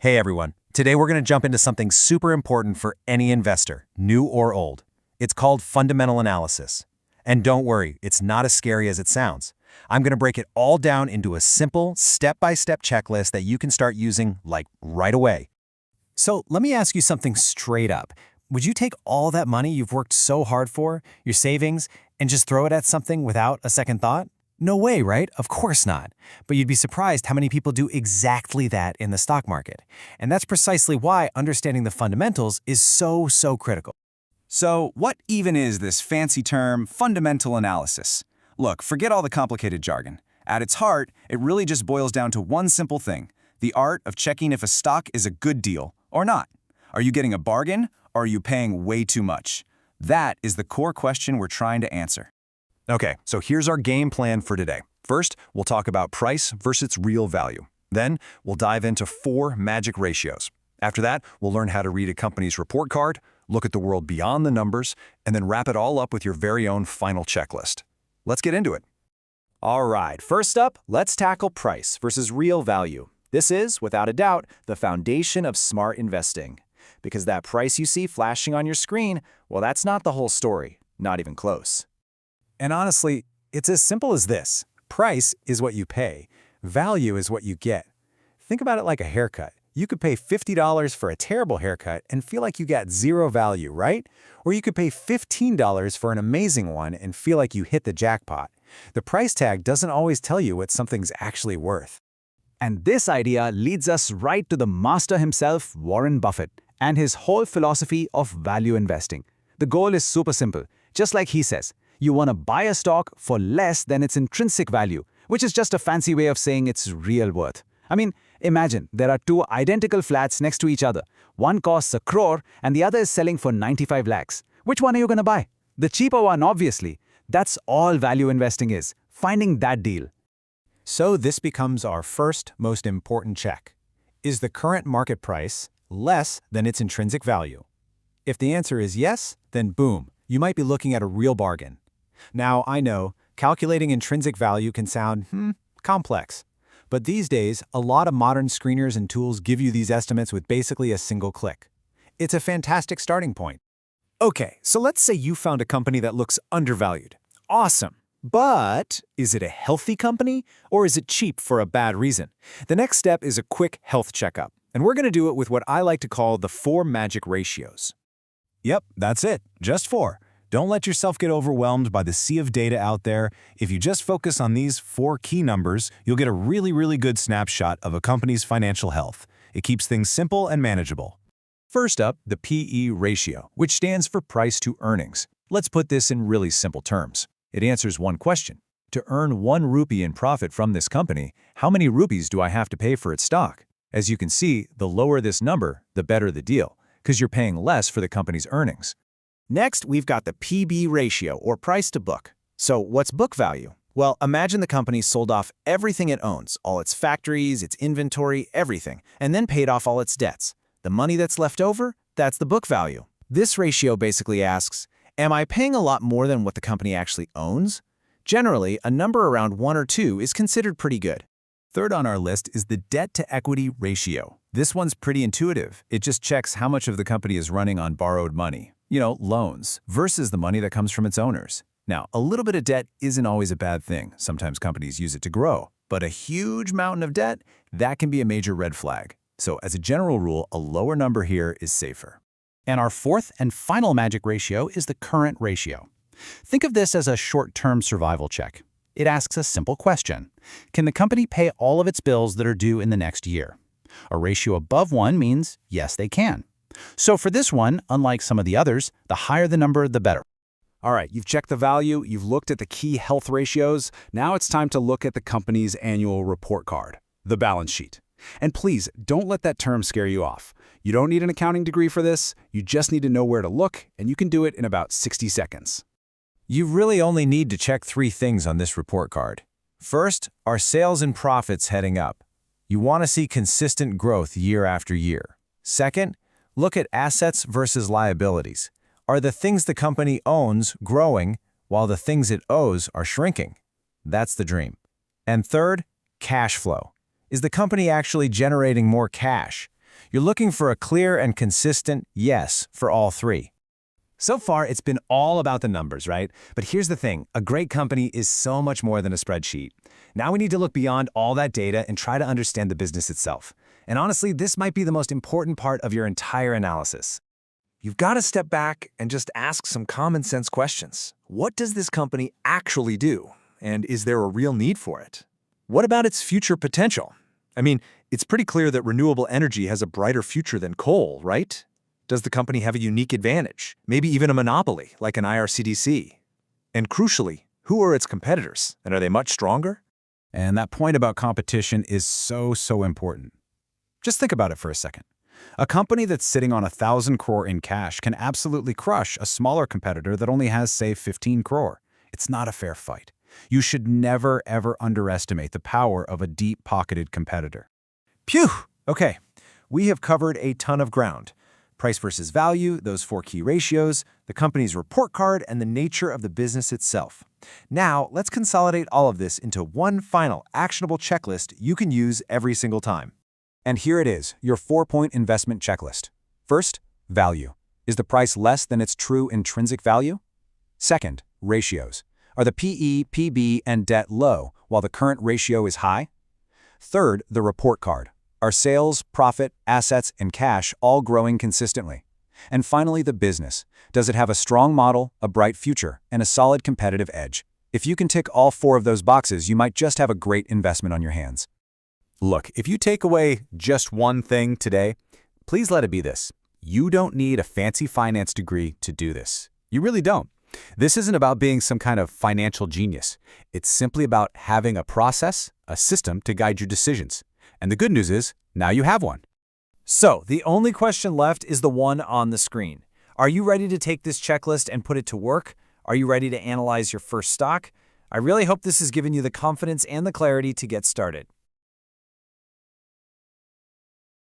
Hey everyone, today we're going to jump into something super important for any investor, new or old. It's called fundamental analysis. And don't worry, it's not as scary as it sounds. I'm going to break it all down into a simple, step-by-step checklist that you can start using, like, right away. So let me ask you something straight up. Would you take all that money you've worked so hard for, your savings, and just throw it at something without a second thought? No way, right? Of course not. But you'd be surprised how many people do exactly that in the stock market. And that's precisely why understanding the fundamentals is so critical. So, what even is this fancy term, fundamental analysis? Look, forget all the complicated jargon. At its heart, it really just boils down to one simple thing: the art of checking if a stock is a good deal or not. Are you getting a bargain, or are you paying way too much? That is the core question we're trying to answer. Okay, so here's our game plan for today. First, we'll talk about price versus real value. Then, we'll dive into 4 magic ratios. After that, we'll learn how to read a company's report card, look at the world beyond the numbers, and then wrap it all up with your very own final checklist. Let's get into it. All right, first up, let's tackle price versus real value. This is, without a doubt, the foundation of smart investing. Because that price you see flashing on your screen, well, that's not the whole story, not even close. And honestly, it's as simple as this. Price is what you pay. Value is what you get. Think about it like a haircut. You could pay $50 for a terrible haircut and feel like you got zero value, right? Or you could pay $15 for an amazing one and feel like you hit the jackpot. The price tag doesn't always tell you what something's actually worth. And this idea leads us right to the master himself, Warren Buffett, and his whole philosophy of value investing. The goal is super simple. Just like he says, you want to buy a stock for less than its intrinsic value, which is just a fancy way of saying its real worth. I mean, imagine there are 2 identical flats next to each other. One costs 1 crore and the other is selling for 95 lakhs. Which one are you going to buy? The cheaper one, obviously. That's all value investing is, finding that deal. So this becomes our first most important check. Is the current market price less than its intrinsic value? If the answer is yes, then boom, you might be looking at a real bargain. Now, I know, calculating intrinsic value can sound, complex. But these days, a lot of modern screeners and tools give you these estimates with basically a single click. It's a fantastic starting point. Okay, so let's say you found a company that looks undervalued. Awesome. But is it a healthy company, or is it cheap for a bad reason? The next step is a quick health checkup, and we're going to do it with what I like to call the 4 magic ratios. Yep, that's it. Just 4. Don't let yourself get overwhelmed by the sea of data out there. If you just focus on these 4 key numbers, you'll get a really good snapshot of a company's financial health. It keeps things simple and manageable. First up, the PE ratio, which stands for price to earnings. Let's put this in really simple terms. It answers one question. To earn 1 rupee in profit from this company, how many rupees do I have to pay for its stock? As you can see, the lower this number, the better the deal, because you're paying less for the company's earnings. Next, we've got the PB ratio, or price to book. So what's book value? Well, imagine the company sold off everything it owns, all its factories, its inventory, everything, and then paid off all its debts. The money that's left over, that's the book value. This ratio basically asks, am I paying a lot more than what the company actually owns? Generally, a number around 1 or 2 is considered pretty good. Third on our list is the debt-to-equity ratio. This one's pretty intuitive. It just checks how much of the company is running on borrowed money. Loans, versus the money that comes from its owners. Now, a little bit of debt isn't always a bad thing. Sometimes companies use it to grow. But a huge mountain of debt, that can be a major red flag. So as a general rule, a lower number here is safer. And our 4th and final magic ratio is the current ratio. Think of this as a short-term survival check. It asks a simple question. Can the company pay all of its bills that are due in the next year? A ratio above 1 means yes, they can. So for this one, unlike some of the others, the higher the number, the better. All right, you've checked the value, you've looked at the key health ratios. Now it's time to look at the company's annual report card, the balance sheet. And please, don't let that term scare you off. You don't need an accounting degree for this. You just need to know where to look, and you can do it in about 60 seconds. You really only need to check 3 things on this report card. First, are sales and profits heading up? You want to see consistent growth year after year. Second, look at assets versus liabilities. Are the things the company owns growing while the things it owes are shrinking? That's the dream. And third, cash flow. Is the company actually generating more cash? You're looking for a clear and consistent yes for all three. So far, it's been all about the numbers, right? But here's the thing, a great company is so much more than a spreadsheet. Now we need to look beyond all that data and try to understand the business itself. And honestly, this might be the most important part of your entire analysis. You've got to step back and just ask some common sense questions. What does this company actually do? And is there a real need for it? What about its future potential? I mean, it's pretty clear that renewable energy has a brighter future than coal, right? Does the company have a unique advantage? Maybe even a monopoly, like an IRCDC? And crucially, who are its competitors? And are they much stronger? And that point about competition is so important. Just think about it for a second. A company that's sitting on 1,000 crore in cash can absolutely crush a smaller competitor that only has, say, 15 crore. It's not a fair fight. You should never, ever underestimate the power of a deep-pocketed competitor. Phew! Okay, we have covered a ton of ground. Price versus value, those 4 key ratios, the company's report card, and the nature of the business itself. Now, let's consolidate all of this into one final actionable checklist you can use every single time. And here it is, your 4-point investment checklist. First, value. Is the price less than its true intrinsic value? Second, ratios. Are the PE, PB, and debt low while the current ratio is high? Third, the report card. Are sales, profit, assets, and cash all growing consistently? And finally, the business. Does it have a strong model, a bright future, and a solid competitive edge? If you can tick all 4 of those boxes, you might just have a great investment on your hands. Look, if you take away just one thing today, please let it be this. You don't need a fancy finance degree to do this. You really don't. This isn't about being some kind of financial genius. It's simply about having a process, a system to guide your decisions. And the good news is, now you have one. So, the only question left is the one on the screen. Are you ready to take this checklist and put it to work? Are you ready to analyze your first stock? I really hope this has given you the confidence and the clarity to get started.